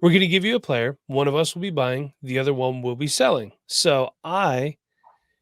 We're going to give you a player. One of us will be buying. The other one will be selling. So I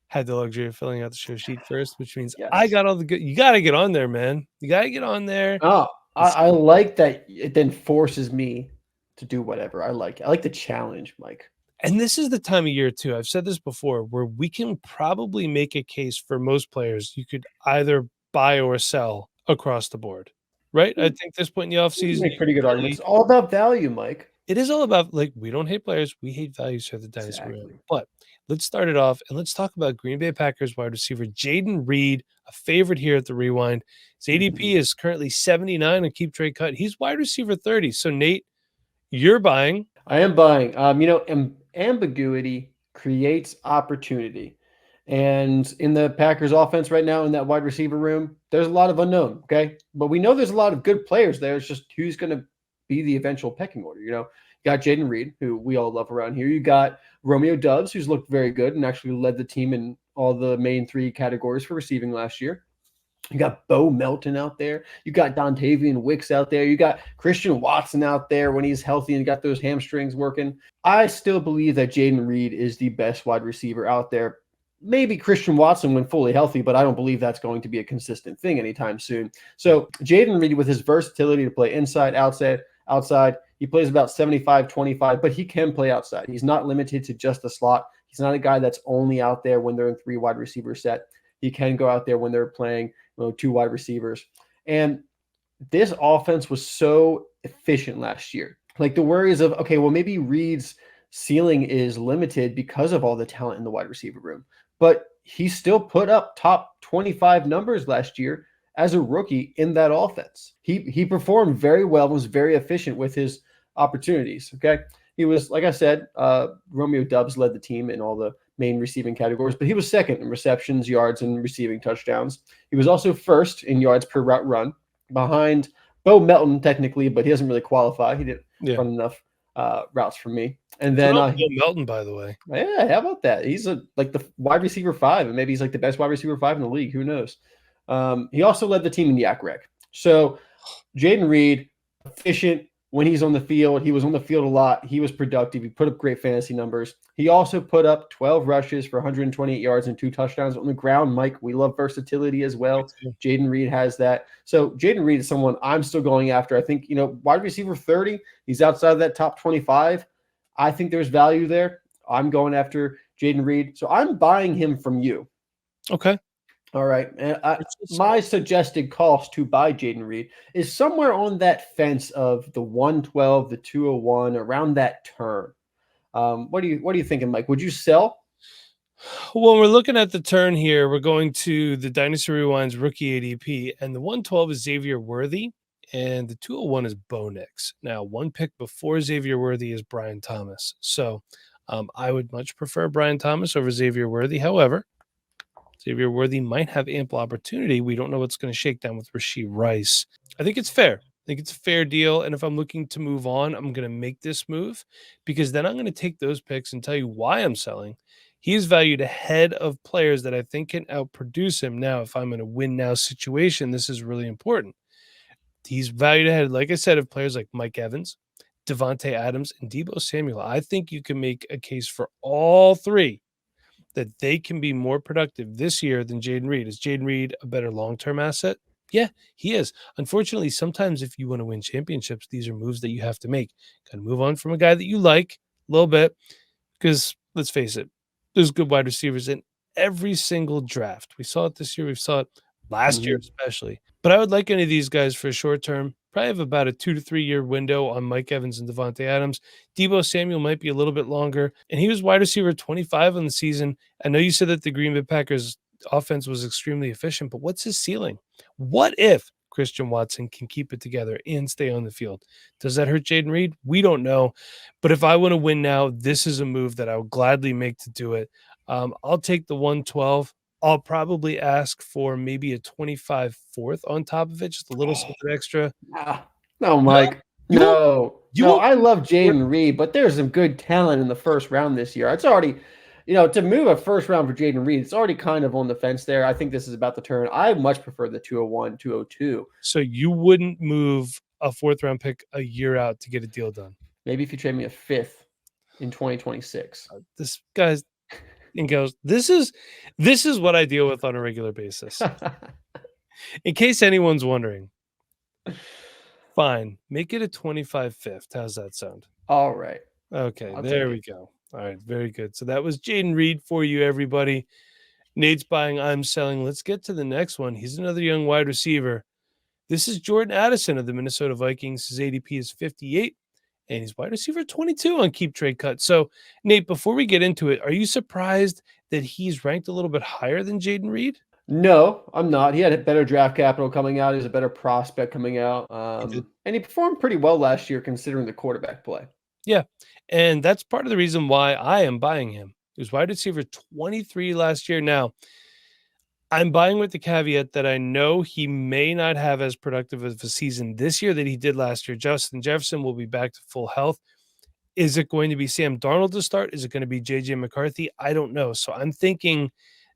had the luxury of filling out the show sheet first, which means I Yes. got all the good. You got to get on there, man. You got to get on there. Oh, I like that it then forces me to do whatever I like. I like the challenge, Mike. And this is the time of year, too. I've said this before, where we can probably make a case for most players. You could either buy or sell across the board, right? I think this point in the offseason, Make pretty good arguments. It's all about value, Mike. it is all about, like, we don't hate players. We hate values for the Dynasty Room. Exactly. But let's start it off and let's talk about Green Bay Packers wide receiver Jayden Reed, a favorite here at the Rewind. His ADP is currently 79 on Keep Trade Cut. He's wide receiver 30. So, Nate, you're buying. I am buying. Ambiguity creates opportunity. And in the Packers offense right now, in that wide receiver room, there's a lot of unknown. Okay. But we know there's a lot of good players there. It's just who's going to be the eventual pecking order. You got Jayden Reed, who we all love around here. You got Romeo Doubs, who's looked very good and actually led the team in all the main three categories for receiving last year. You got Bo Melton out there. You got Dontavian Wicks out there. You got Christian Watson out there when he's healthy and got those hamstrings working. I still believe that Jayden Reed is the best wide receiver out there. Maybe Christian Watson when fully healthy, but I don't believe that's going to be a consistent thing anytime soon. So Jayden Reed, with his versatility to play inside, outside, he plays about 75-25, but he can play outside. He's not limited to just the slot. He's not a guy that's only out there when they're in three wide receiver set. He can go out there when they're playing two wide receivers. And this offense was so efficient last year. Like the worries of, okay, well, maybe Reed's ceiling is limited because of all the talent in the wide receiver room. But he still put up top 25 numbers last year as a rookie in that offense. He performed very well, was very efficient with his opportunities. Okay. He was, like I said, Romeo Doubs led the team in all the main receiving categories, but he was second in receptions, yards, and receiving touchdowns. He was also first in yards per route run, behind Bo Melton technically, but he doesn't really qualify. He didn't run enough routes for me. And then Bo Melton, by the way. Yeah, how about that? He's like the wide receiver 5, and maybe he's like the best wide receiver 5 in the league. Who knows? He also led the team in Yak Rec. So Jayden Reed, efficient when he's on the field. He was on the field a lot. He was productive. He put up great fantasy numbers. He also put up 12 rushes for 128 yards and 2 touchdowns on the ground. Mike, we love versatility as well. Jayden Reed has that. So Jayden Reed is someone I'm still going after. I think, wide receiver 30, he's outside of that top 25. I think there's value there. I'm going after Jayden Reed. So I'm buying him from you. Okay. All right. And my suggested cost to buy Jayden Reed is somewhere on that fence of the 112, the 201, around that turn. What are you thinking, Mike? Would you sell? When we're looking at the turn here, we're going to the Dynasty Rewind's rookie ADP, and the 112 is Xavier Worthy, and the 201 is Bo Nix. Now, one pick before Xavier Worthy is Brian Thomas. So I would much prefer Brian Thomas over Xavier Worthy. However, Xavier Worthy might have ample opportunity. We don't know what's going to shake down with Rashee Rice. I think it's fair. I think it's a fair deal. And if I'm looking to move on, I'm going to make this move because then I'm going to take those picks and tell you why I'm selling. He is valued ahead of players that I think can outproduce him. Now, if I'm in a win now situation, this is really important. He's valued ahead, like I said, of players like Mike Evans, Devontae Adams, and Deebo Samuel. I think you can make a case for all three that they can be more productive this year than Jayden Reed. Is Jayden Reed a better long-term asset? Yeah, he is. Unfortunately, sometimes if you want to win championships, these are moves that you have to make. Got to move on from a guy that you like a little bit because, let's face it, there's good wide receivers in every single draft. We saw it this year. We saw it last year especially. But I would like any of these guys for a short term. Probably have about a 2 to 3 year window on Mike Evans and Devontae Adams. Deebo Samuel might be a little bit longer. And he was wide receiver 25 on the season. I know you said that the Green Bay Packers offense was extremely efficient, but what's his ceiling? What if Christian Watson can keep it together and stay on the field? Does that hurt Jayden Reed? We don't know. But if I want to win now, this is a move that I would gladly make to do it. I'll take the 112. I'll probably ask for maybe a 25 fourth on top of it, just a little something extra. No, Mike. No. I love Jayden Reed, but there's some good talent in the first round this year. It's already, to move a first round for Jayden Reed, it's already kind of on the fence there. I think this is about the turn. I much prefer the 201, 202. So you wouldn't move a fourth round pick a year out to get a deal done? Maybe if you trade me a fifth in 2026. This guy's and goes, this is what I deal with on a regular basis. In case anyone's wondering, fine, make it a 25 fifth. How's that sound? All right. Okay, there we go. All right, very good. So that was Jayden Reed for you, everybody. Nate's buying, I'm selling. Let's get to the next one. He's another young wide receiver. This is Jordan Addison of the Minnesota Vikings. His ADP is 58, and he's wide receiver 22 on Keep Trade Cut. So, Nate, before we get into it, are you surprised that he's ranked a little bit higher than Jayden Reed? No, I'm not. He had a better draft capital coming out. He's a better prospect coming out. And he performed pretty well last year considering the quarterback play. Yeah, and that's part of the reason why I am buying him. He was wide receiver 23 last year. Now, I'm buying with the caveat that I know he may not have as productive of a season this year that he did last year. Justin Jefferson will be back to full health. Is it going to be Sam Darnold to start? Is it going to be JJ McCarthy? I don't know. So I'm thinking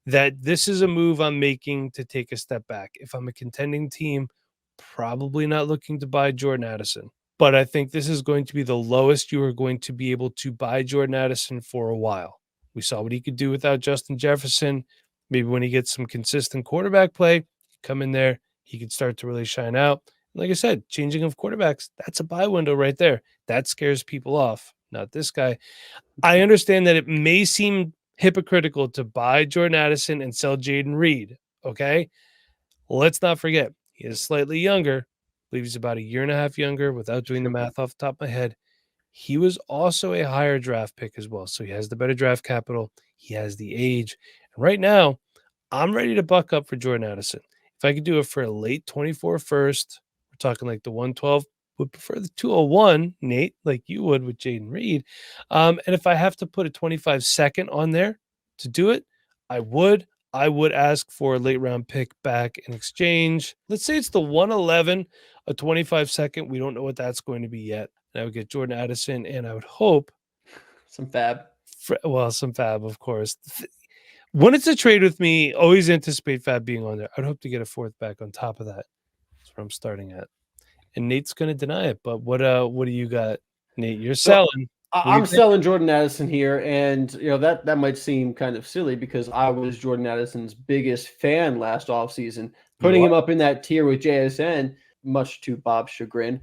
that this is a move I'm making to take a step back. If I'm a contending team, probably not looking to buy Jordan Addison. But I think this is going to be the lowest you are going to be able to buy Jordan Addison for a while. We saw what he could do without Justin Jefferson. Maybe when he gets some consistent quarterback play, come in there, he could start to really shine out. Like I said, changing of quarterbacks, that's a buy window right there. That scares people off, not this guy. I understand that it may seem hypocritical to buy Jordan Addison and sell Jayden Reed, okay? Let's not forget, he is slightly younger. I believe he's about a year and a half younger without doing the math off the top of my head. He was also a higher draft pick as well. So he has the better draft capital. He has the age. And right now, I'm ready to buck up for Jordan Addison. If I could do it for a late 24 first, we're talking like the 112, would prefer the 201, Nate, like you would with Jayden Reed. And if I have to put a 25 second on there to do it, I would. I would ask for a late round pick back in exchange. Let's say it's the 111, a 25 second. We don't know what that's going to be yet. And I would get Jordan Addison, and I would hope some fab. Some fab, of course. When it's a trade with me, always anticipate fab being on there. I'd hope to get a fourth back on top of that. That's where I'm starting at. And Nate's going to deny it. But what do you got, Nate? You're selling. I'm selling Jordan Addison here, and that might seem kind of silly because I was Jordan Addison's biggest fan last offseason, putting him up in that tier with JSN, much to Bob's chagrin.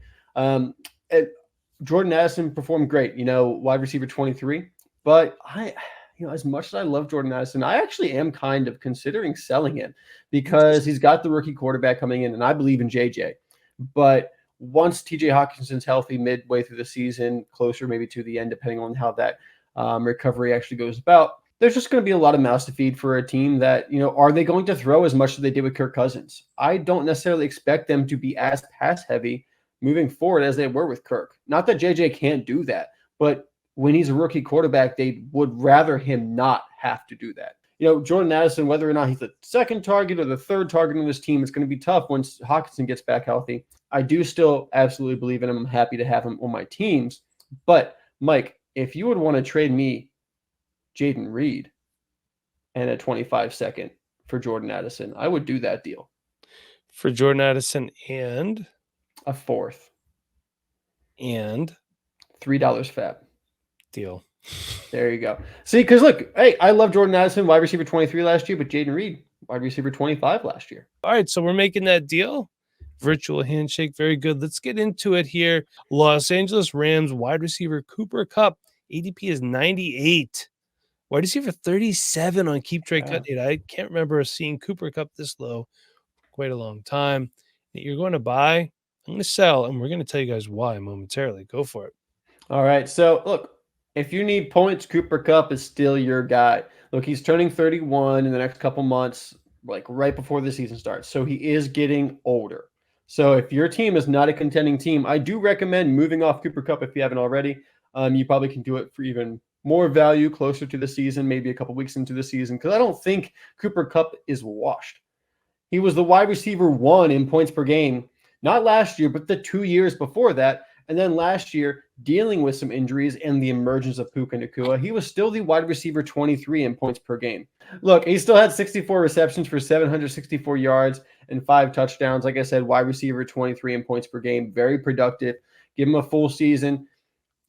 Jordan Addison performed great, wide receiver 23. But as much as I love Jordan Addison, I actually am kind of considering selling him because he's got the rookie quarterback coming in, and I believe in JJ. But once TJ Hawkinson's healthy midway through the season, closer maybe to the end, depending on how that recovery actually goes about, there's just going to be a lot of mouths to feed for a team that, are they going to throw as much as they did with Kirk Cousins? I don't necessarily expect them to be as pass heavy moving forward as they were with Kirk. Not that JJ can't do that, but when he's a rookie quarterback, they would rather him not have to do that. Jordan Addison, whether or not he's the second target or the third target on this team, it's going to be tough once Hawkinson gets back healthy. I do still absolutely believe in him. I'm happy to have him on my teams. But, Mike, if you would want to trade me Jayden Reed and a 25 second for Jordan Addison, I would do that deal. For Jordan Addison and? A fourth. And? $3 fab. Deal. There you go. See, because look, hey, I love Jordan Addison, wide receiver 23 last year, but Jayden Reed, wide receiver 25 last year. All right, so we're making that deal. Virtual handshake, very good. Let's get into it here. Los Angeles Rams wide receiver Cooper Kupp, ADP is 98. Wide receiver 37 on Keep Trade Cut. I can't remember seeing Cooper Kupp this low for quite a long time. You're going to buy, I'm going to sell, and we're going to tell you guys why momentarily. Go for it. All right, so look, if you need points, Cooper Kupp is still your guy. Look, he's turning 31 in the next couple months, like right before the season starts. So he is getting older. So if your team is not a contending team, I do recommend moving off Cooper Kupp if you haven't already. You probably can do it for even more value closer to the season, maybe a couple weeks into the season, because I don't think Cooper Kupp is washed. He was the wide receiver 1 in points per game, not last year, but the 2 years before that. And then last year, dealing with some injuries and the emergence of Puka Nacua, he was still the wide receiver 23 in points per game. Look, he still had 64 receptions for 764 yards and 5 touchdowns. Like I said, wide receiver 23 in points per game, very productive. Give him a full season.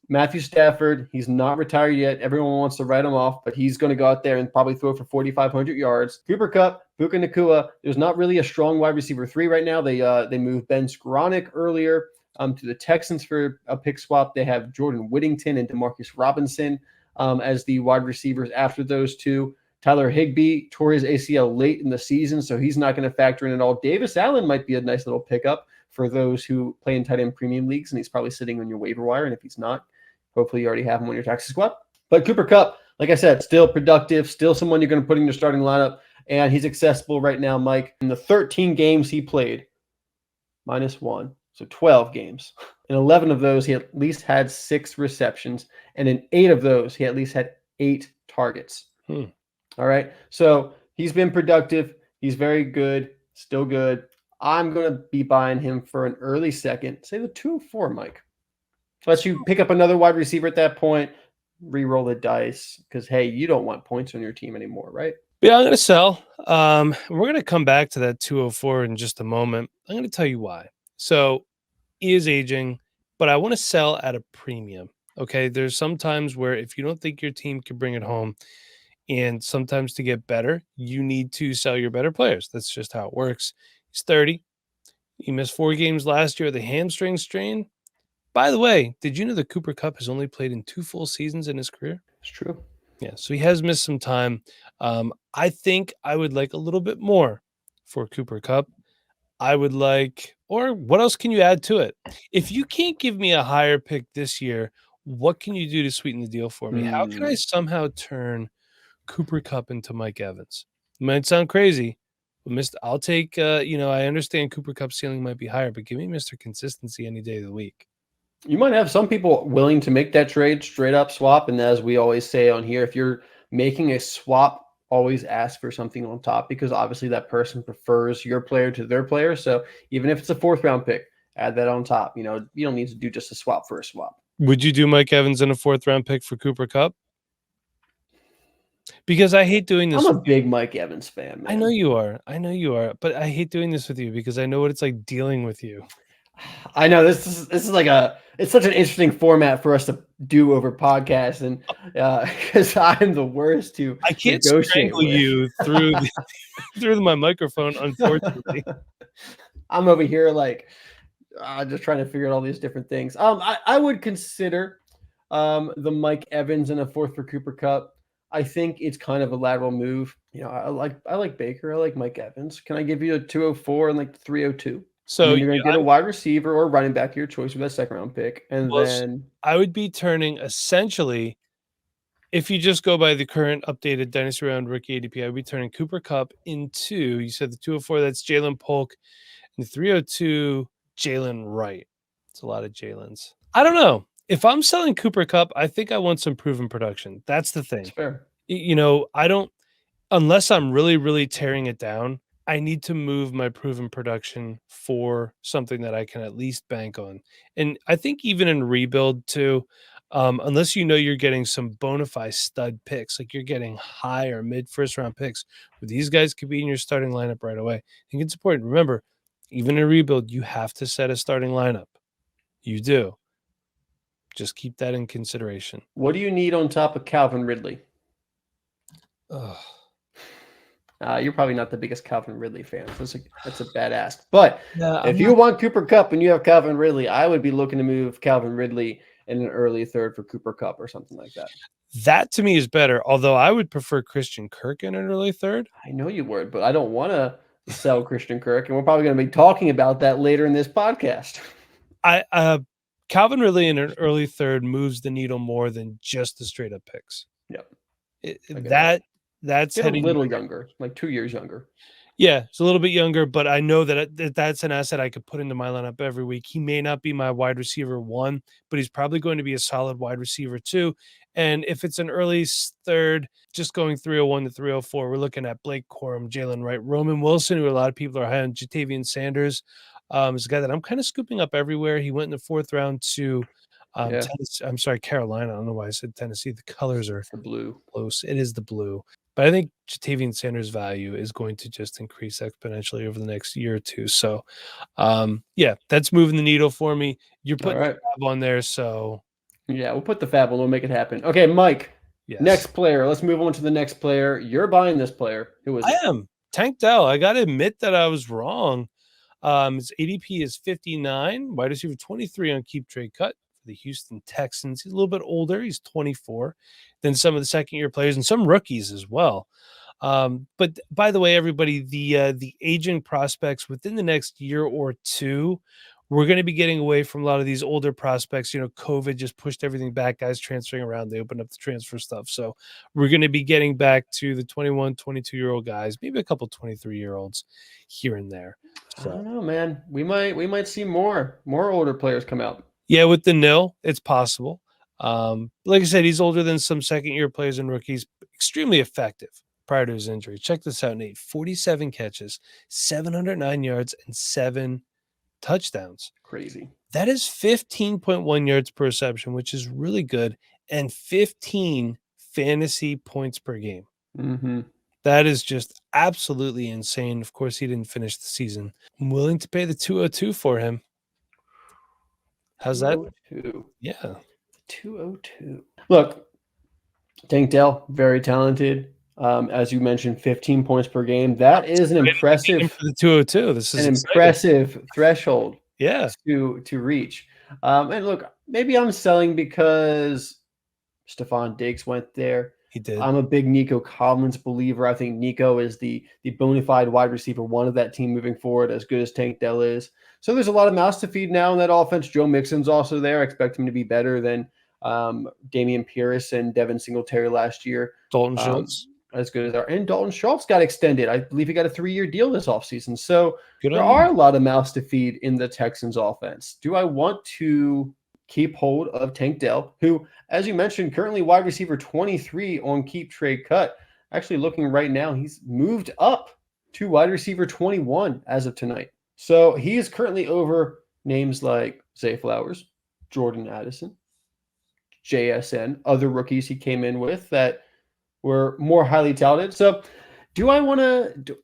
Matthew Stafford, he's not retired yet. Everyone wants to write him off, but he's going to go out there and probably throw for 4,500 yards. Cooper Kupp, Puka Nacua. There's not really a strong wide receiver 3 right now. They moved Ben Skoranek earlier to the Texans for a pick swap. They have Jordan Whittington and Demarcus Robinson as the wide receivers after those two. Tyler Higbee tore his ACL late in the season, so he's not going to factor in at all. Davis Allen might be a nice little pickup for those who play in tight end premium leagues, and he's probably sitting on your waiver wire. And if he's not, hopefully you already have him on your taxi squad. But Cooper Kupp, like I said, still productive, still someone you're going to put in your starting lineup, and he's accessible right now, Mike. In the 13 games he played, -1, so 12 games. In 11 of those, he at least had 6 receptions, and in 8 of those, he at least had 8 targets. All right, so he's been productive. He's very good, still good. I'm going to be buying him for an early second, say the 204, Mike. Let you pick up another wide receiver at that point, re-roll the dice, because, hey, you don't want points on your team anymore, right? Yeah, I'm going to sell. We're going to come back to that 204 in just a moment. I'm going to tell you why. So he is aging, but I want to sell at a premium. Okay, there's some times where if you don't think your team can bring it home, and sometimes to get better, you need to sell your better players. That's just how it works. He's 30. He missed 4 games last year with a hamstring strain. By the way, did you know that Cooper Kupp has only played in 2 full seasons in his career? It's true. Yeah, so he has missed some time. I think I would like a little bit more for Cooper Kupp. I would like, or what else can you add to it? If you can't give me a higher pick this year, what can you do to sweeten the deal for me? How can I somehow turn Cooper Kupp into Mike Evans? It might sound crazy, but I'll take, I understand Cooper Kupp's ceiling might be higher, but give me Mr. Consistency any day of the week. You might have some people willing to make that trade, straight up swap. And as we always say on here, if you're making a swap, always ask for something on top, because obviously that person prefers your player to their player. So even if it's a 4th round pick, add that on top. You don't need to do just a swap for a swap. Would you do Mike Evans in a 4th round pick for Cooper Kupp? Because I hate doing this. I'm a big Mike Evans fan, man. I know you are. But I hate doing this with you because I know what it's like dealing with you. I know this is like it's such an interesting format for us to do over podcasts, and because I'm the worst to I can't negotiate strangle with. you through my microphone, unfortunately. I'm over here like just trying to figure out all these different things. I would consider the Mike Evans in a 4th for Cooper Kupp. I think it's kind of a lateral move. I like Baker. I like Mike Evans. Can I give you a 204 and like 302? So you're going to get a wide receiver or running back your choice with that 2nd round pick. And then I would be turning essentially, if you just go by the current updated Dynasty Round rookie ADP, I would be turning Cooper Kupp into, you said the 204, that's Jalen Polk, and the 302, Jalen Wright. It's a lot of Jalen's. I don't know. If I'm selling Cooper Kupp, I think I want some proven production. That's the thing. That's fair. I don't, unless I'm really, really tearing it down, I need to move my proven production for something that I can at least bank on. And I think even in rebuild too, unless you're getting some bona fide stud picks, like you're getting high or mid 1st round picks, where these guys could be in your starting lineup right away. I think it's important. Remember, even in rebuild, you have to set a starting lineup. You do. Just keep that in consideration. What do you need on top of Calvin Ridley? Ugh. You're probably not the biggest Calvin Ridley fan. So that's a bad ask. But if you want Cooper Kupp and you have Calvin Ridley, I would be looking to move Calvin Ridley in an early 3rd for Cooper Kupp or something like that. That to me is better, although I would prefer Christian Kirk in an early 3rd. I know you would, but I don't want to sell Christian Kirk, and we're probably going to be talking about that later in this podcast. Calvin Ridley in an early 3rd moves the needle more than just the straight up picks. Yep. That's heading a little younger, like 2 years younger. Yeah, it's a little bit younger, but I know that's an asset I could put into my lineup every week. He may not be my wide receiver 1, but he's probably going to be a solid wide receiver 2. And if it's an early 3rd, just going 301 to 304, we're looking at Blake Corum, Jalen Wright, Roman Wilson, who a lot of people are high on. Jatavian Sanders is a guy that I'm kind of scooping up everywhere. He went in the 4th round to Carolina. I don't know why I said Tennessee. The colors are the blue. Close. It is the blue. But I think Jatavian Sanders' value is going to just increase exponentially over the next year or two. So, that's moving the needle for me. You're putting tab on there, so Yeah, we'll put the fab on. We'll make it happen. Okay, Mike. Yes. Next player. Let's move on to the next player. You're buying this player. Who is it? I am. Tank Dell. I got to admit that I was wrong. His ADP is 59, wide receiver 23 on keep trade cut for the Houston Texans. He's a little bit older. He's 24 than some of the second-year players and some rookies as well. But by the way, everybody, the aging prospects within the next year or two, we're going to be getting away from a lot of these older prospects. You know, COVID just pushed everything back, guys transferring around. They opened up the transfer stuff. So we're going to be getting back to the 21, 22-year-old guys, maybe a couple 23-year-olds here and there. So. I don't know, man. We might see more older players come out. Yeah, with the nil, it's possible. Like I said, he's older than some second-year players and rookies. Extremely effective prior to his injury. Check this out, Nate. 47 catches, 709 yards, and 7 touchdowns. Crazy. That is 15.1 yards per reception, which is really good, and 15 fantasy points per game. Mm-hmm. That is just absolutely insane. Of course, he didn't finish the season. I'm willing to pay the 202 for him. How's that? Yeah. 202. Look, Tank Dell, very talented. As you mentioned, 15 points per game. That is an impressive for the 202. This is an impressive threshold. Yeah. To reach. And look, maybe I'm selling because Stephon Diggs went there. He did. I'm a big Nico Collins believer. I think Nico is the bona fide wide receiver one of that team moving forward, as good as Tank Dell is. So there's a lot of mouths to feed now in that offense. Joe Mixon's also there. I expect him to be better than Damian Pierce and Devin Singletary last year. Dalton Schultz. As good as our and Dalton Schultz got extended. I believe he got a 3-year deal this offseason. So there are a lot of mouths to feed in the Texans offense. Do I want to keep hold of Tank Dell, who, as you mentioned, currently wide receiver 23 on keep trade cut? Actually, looking right now, he's moved up to wide receiver 21 as of tonight. So he is currently over names like Zay Flowers, Jordan Addison, JSN, other rookies he came in with that were more highly touted. So do I want to do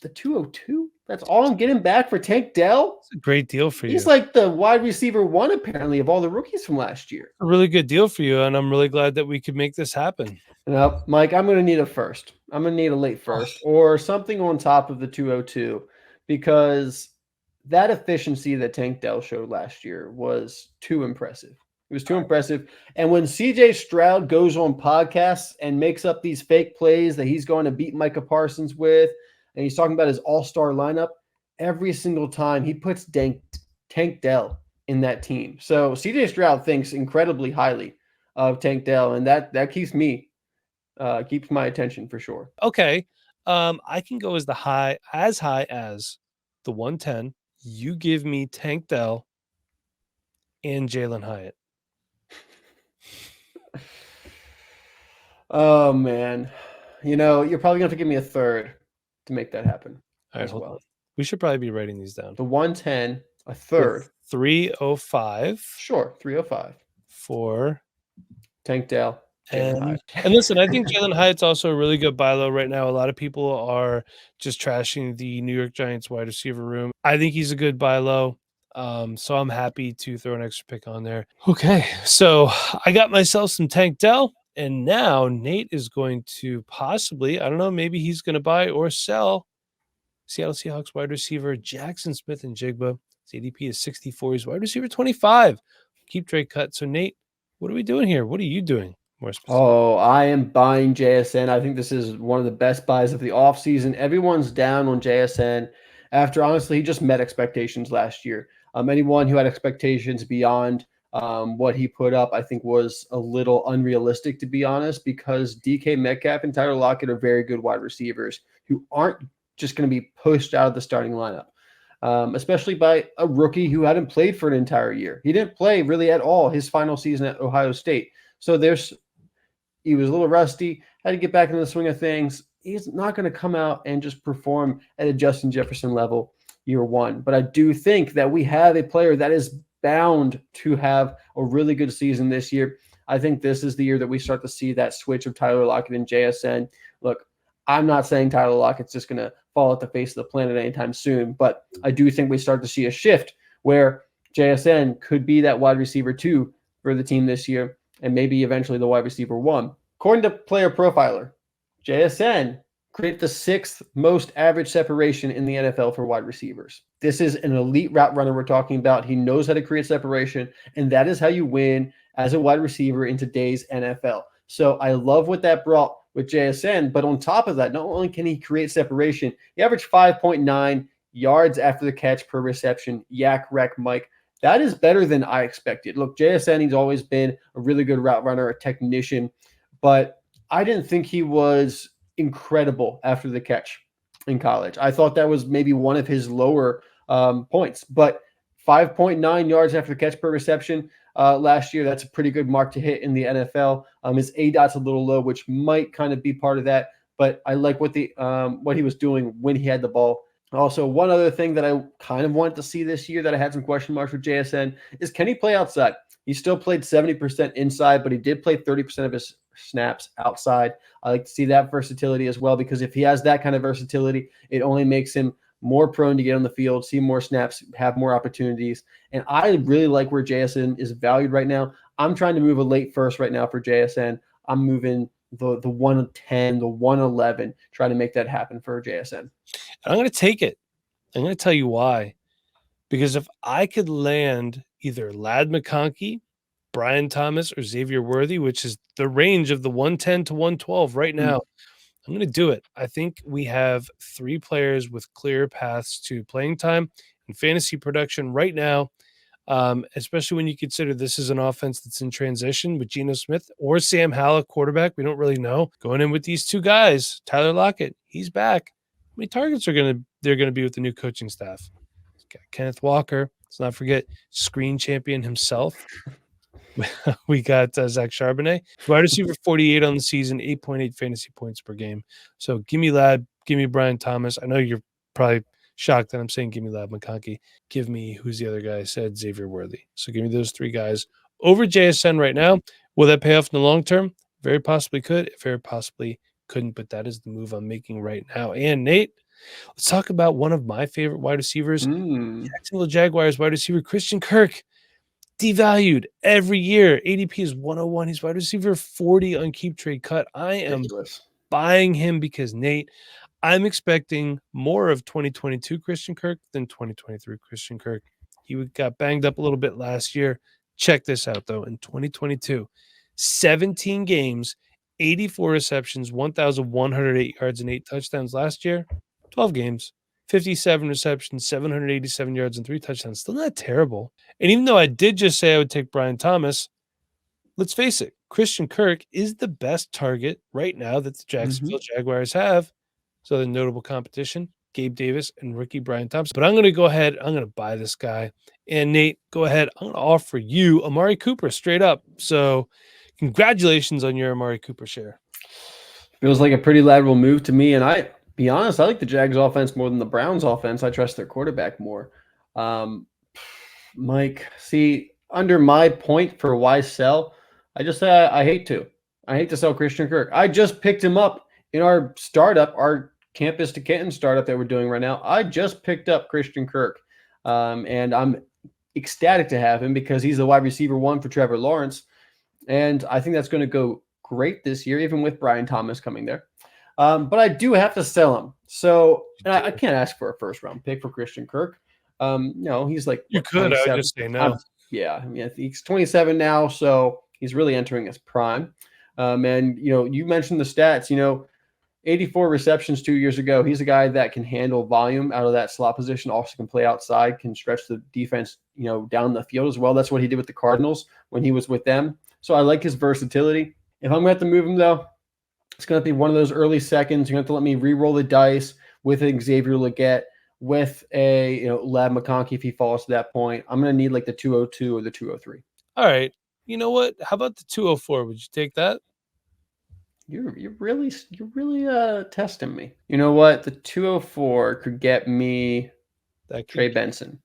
the 202? That's all I'm getting back for Tank Dell. It's a great deal for you. He's like the wide receiver one, apparently, of all the rookies from last year. A really good deal for you, and I'm really glad that we could make this happen. Now, Mike, I'm going to need a first. I'm going to need a late first or something on top of the 202, because that efficiency that Tank Dell showed last year was too impressive. It was too impressive. And when CJ Stroud goes on podcasts and makes up these fake plays that he's going to beat Micah Parsons with, and he's talking about his all-star lineup, every single time he puts Tank Dell in that team. So CJ Stroud thinks incredibly highly of Tank Dell, and that keeps my attention for sure. Okay. I can go as high as the 110. You give me Tank Dell and Jalen Hyatt. Oh, man. You know, you're probably going to have to give me a third to make that happen. All right, hold on. We should probably be writing these down. The 110, a third. 305. Sure, 305. For Tank Dell. And listen, I think Jalen Hyatt's also a really good buy low right now. A lot of people are just trashing the New York Giants wide receiver room. I think he's a good buy low. So I'm happy to throw an extra pick on there. Okay, so I got myself some Tank Dell, and now Nate is going to possibly, I don't know, maybe he's going to buy or sell Seattle Seahawks wide receiver Jaxon Smith-Njigba. His ADP is 64. He's wide receiver 25. Keep trade cut. So Nate, what are we doing here? What are you doing? Oh, I am buying JSN. I think this is one of the best buys of the offseason. Everyone's down on JSN after, honestly, he just met expectations last year. Anyone who had expectations beyond what he put up, I think, was a little unrealistic, to be honest, because DK Metcalf and Tyler Lockett are very good wide receivers who aren't just going to be pushed out of the starting lineup, especially by a rookie who hadn't played for an entire year. He didn't play really at all his final season at Ohio State. So he was a little rusty, had to get back into the swing of things. He's not going to come out and just perform at a Justin Jefferson level year one. But I do think that we have a player that is bound to have a really good season this year. I think this is the year that we start to see that switch of Tyler Lockett and JSN. Look, I'm not saying Tyler Lockett's just going to fall at the face of the planet anytime soon, but I do think we start to see a shift where JSN could be that wide receiver 2 for the team this year, and maybe eventually the wide receiver 1. According to Player Profiler, JSN created the 6th most average separation in the NFL for wide receivers. This is an elite route runner we're talking about. He knows how to create separation, and that is how you win as a wide receiver in today's NFL. So I love what that brought with JSN, but on top of that, not only can he create separation, he averaged 5.9 yards after the catch per reception. Yak wreck, Mike. That is better than I expected. Look, JSN, he's always been a really good route runner, a technician, but I didn't think he was incredible after the catch in college. I thought that was maybe one of his lower points, but 5.9 yards after the catch per reception last year, that's a pretty good mark to hit in the NFL. His ADOT's a little low, which might kind of be part of that, but I like what he was doing when he had the ball. Also, one other thing that I kind of wanted to see this year that I had some question marks with JSN is, can he play outside? He still played 70% inside, but he did play 30% of his snaps outside. I like to see that versatility as well, because if he has that kind of versatility, it only makes him more prone to get on the field, see more snaps, have more opportunities. And I really like where JSN is valued right now. I'm trying to move a late first right now for JSN. I'm moving the 110, the 111, trying to make that happen for JSN. I'm going to take it. I'm going to tell you why. Because if I could land either Ladd McConkey, Brian Thomas, or Xavier Worthy, which is the range of the 110 to 112 right now, I'm going to do it. I think we have 3 players with clear paths to playing time and fantasy production right now, especially when you consider this is an offense that's in transition with Geno Smith or Sam Howell, quarterback. We don't really know. Going in with these 2 guys, Tyler Lockett, he's back. How many targets they're going to be with the new coaching staff? Got Kenneth Walker. Let's not forget screen champion himself. We got Zach Charbonnet, wide receiver 48 on the season, 8.8 fantasy points per game. So give me Ladd, give me Brian Thomas. I know you're probably shocked that I'm saying give me Ladd McConkey. Give me, who's the other guy I said? Xavier Worthy. So give me those 3 guys over JSN right now. Will that pay off in the long term? Very possibly could. It very possibly couldn't, but that is the move I'm making right now. And Nate, let's talk about one of my favorite wide receivers, Jacksonville Jaguars wide receiver Christian Kirk. Devalued every year. ADP is 101. He's wide receiver 40 on Keep Trade Cut. I am buying him because, Nate, I'm expecting more of 2022 Christian Kirk than 2023 Christian Kirk. He got banged up a little bit last year. Check this out, though. In 2022, 17 games, 84 receptions, 1,108 yards, and 8 touchdowns. Last year, 12 games, 57 receptions, 787 yards, and 3 touchdowns. Still not terrible. And even though I did just say I would take Brian Thomas, let's face it, Christian Kirk is the best target right now that the Jacksonville Jaguars have. So the notable competition, Gabe Davis and rookie Brian Thomas. But I'm going to go ahead. I'm going to buy this guy. And Nate, go ahead. I'm going to offer you Amari Cooper straight up. So congratulations on your Amari Cooper share. Feels like a pretty lateral move to me. And I be honest, I like the Jags offense more than the Browns offense. I trust their quarterback more. Mike, see, under my point for why sell, I just say I hate to. I hate to sell Christian Kirk. I just picked him up in our startup, our campus to Canton startup that we're doing right now. I just picked up Christian Kirk, and I'm ecstatic to have him because he's the wide receiver 1 for Trevor Lawrence. And I think that's going to go great this year, even with Brian Thomas coming there. But I do have to sell him. So I can't ask for a first-round pick for Christian Kirk. No, he's like you could. I would just say no. Yeah, he's 27 now, so he's really entering his prime. And you mentioned the stats. 84 receptions 2 years ago. He's a guy that can handle volume out of that slot position. Also can play outside, can stretch the defense, down the field as well. That's what he did with the Cardinals when he was with them. So I like his versatility. If I'm going to have to move him though, it's going to be one of those early seconds. You're going to have to let me re-roll the dice with Xavier Legette, with a Ladd McConkey if he falls to that point. I'm going to need like the 202 or the 203. All right. You know what? How about the 204? Would you take that? You're really testing me. You know what? The 204 could get me Trey Benson.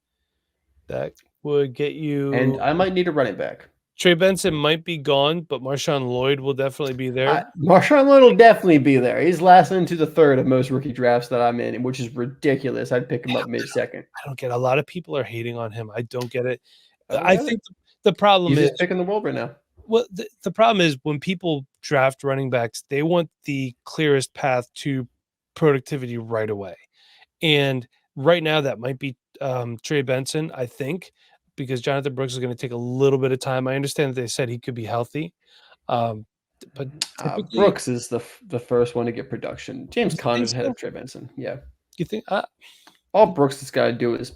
That would get you. And I might need a running back. Trey Benson might be gone, but Marshawn Lloyd will definitely be there. Marshawn Lloyd will definitely be there. He's last into the 3rd of most rookie drafts that I'm in, which is ridiculous. I'd pick him up mid-second. I don't get it. A lot of people are hating on him. I don't get it. I think The problem is, easiest pick in the world right now. well, the problem is when people draft running backs, they want the clearest path to productivity right away. And right now, that might be Trey Benson, I think, because Jonathan Brooks is going to take a little bit of time. I understand that they said he could be healthy, but typically, Brooks is the first one to get production. James you Conner think is ahead so? of Trey Benson. Yeah. You think? All Brooks has got to do is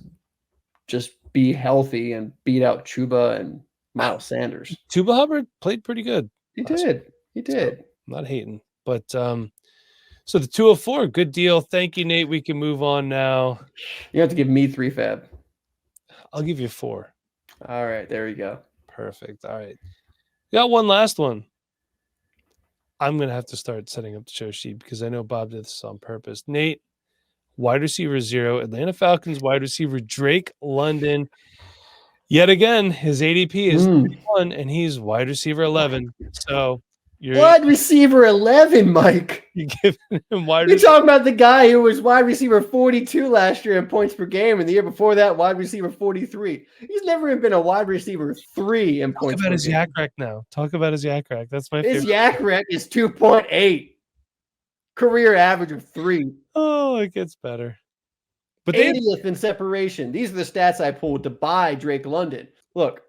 just be healthy and beat out Chuba and Miles Sanders. Tuba Hubbard played pretty good. He did. He did. So, I'm not hating, but so the 204, good deal. Thank you, Nate. We can move on now. You have to give me 3 fab. I'll give you 4. All right, there we go. Perfect. All right. Got one last one. I'm going to have to start setting up the show sheet because I know Bob did this on purpose. Nate, wide receiver 0, Atlanta Falcons wide receiver Drake London. Yet again, his ADP is 1 and he's wide receiver 11. So you're wide receiver 11, Mike. You're giving him wide You're talking about the guy who was wide receiver 42 last year in points per game, and the year before that, wide receiver 43. He's never even been a wide receiver 3 in points per game. Talk about his yak rack now. Talk about his yak rack. That's my favorite. His yak rack is 2.8. Career average of 3. Oh, it gets better. But 80th in separation. These are the stats I pulled to buy Drake London. Look,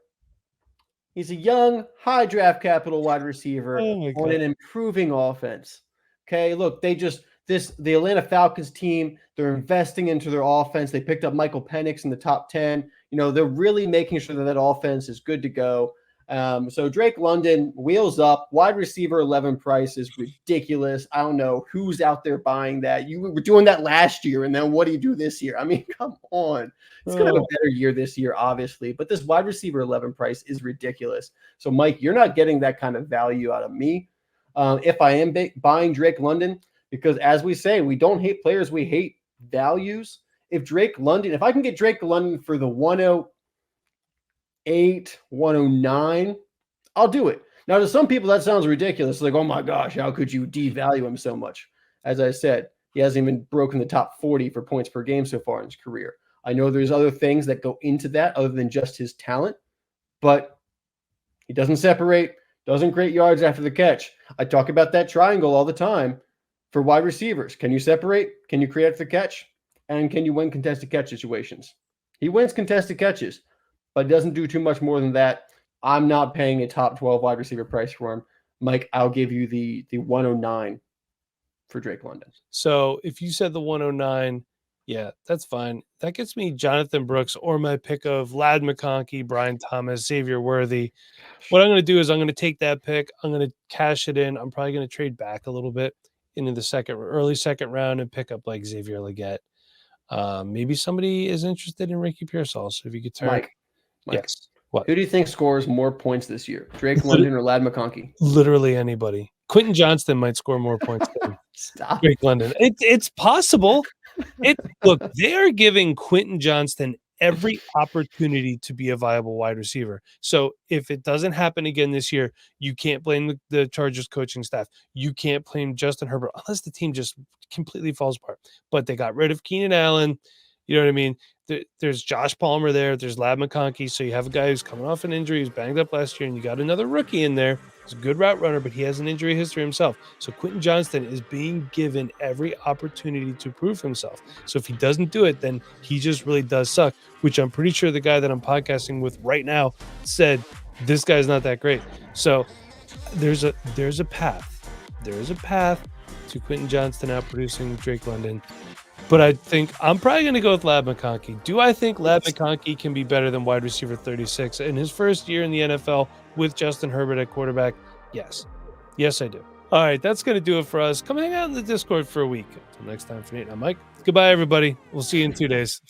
he's a young, high draft capital wide receiver on an improving offense. Okay, look, the Atlanta Falcons team, they're investing into their offense. They picked up Michael Penix in the top 10. You know, they're really making sure that offense is good to go. So Drake London, wheels up, wide receiver 11 price is ridiculous. I don't know who's out there buying that. You were doing that last year, and then what do you do this year? I mean, come on. It's going to have a better year this year, obviously, but this wide receiver 11 price is ridiculous. So, Mike, you're not getting that kind of value out of me if I am buying Drake London, because as we say, we don't hate players, we hate values. If I can get Drake London for the 108, 109, I'll do it. Now, to some people, that sounds ridiculous. Like, oh my gosh, how could you devalue him so much? As I said, he hasn't even broken the top 40 for points per game so far in his career. I know there's other things that go into that other than just his talent, but he doesn't separate, doesn't create yards after the catch. I talk about that triangle all the time for wide receivers. Can you separate? Can you create after the catch? And can you win contested catch situations? He wins contested catches, but doesn't do too much more than that. I'm not paying a top 12 wide receiver price for him. Mike, I'll give you the 109 for Drake London. So if you said the 109, yeah, that's fine. That gets me Jonathan Brooks or my pick of Ladd McConkey, Brian Thomas, Xavier Worthy. What I'm going to do is I'm going to take that pick. I'm going to cash it in. I'm probably going to trade back a little bit into the early second round and pick up like Xavier Legette. Maybe somebody is interested in Ricky Pearsall. So if you could turn. Mike. Yes. What? Who do you think scores more points this year? Drake London or Ladd McConkey? Literally anybody. Quentin Johnston might score more points than Drake London. It's possible. Look, they are giving Quentin Johnston every opportunity to be a viable wide receiver. So if it doesn't happen again this year, you can't blame the Chargers coaching staff. You can't blame Justin Herbert unless the team just completely falls apart. But they got rid of Keenan Allen. You know what I mean? There's Josh Palmer there. There's Ladd McConkey. So you have a guy who's coming off an injury, who's banged up last year, and you got another rookie in there. He's a good route runner, but he has an injury history himself. So Quentin Johnston is being given every opportunity to prove himself. So if he doesn't do it, then he just really does suck, which I'm pretty sure the guy that I'm podcasting with right now said, this guy's not that great. So there's a path. There is a path to Quentin Johnston out producing Drake London. But I think I'm probably going to go with Ladd McConkey. Do I think Ladd McConkey can be better than wide receiver 36 in his first year in the NFL with Justin Herbert at quarterback? Yes. Yes, I do. All right, that's going to do it for us. Come hang out in the Discord for a week. Until next time, for Nate and I'm Mike. Goodbye, everybody. We'll see you in 2 days.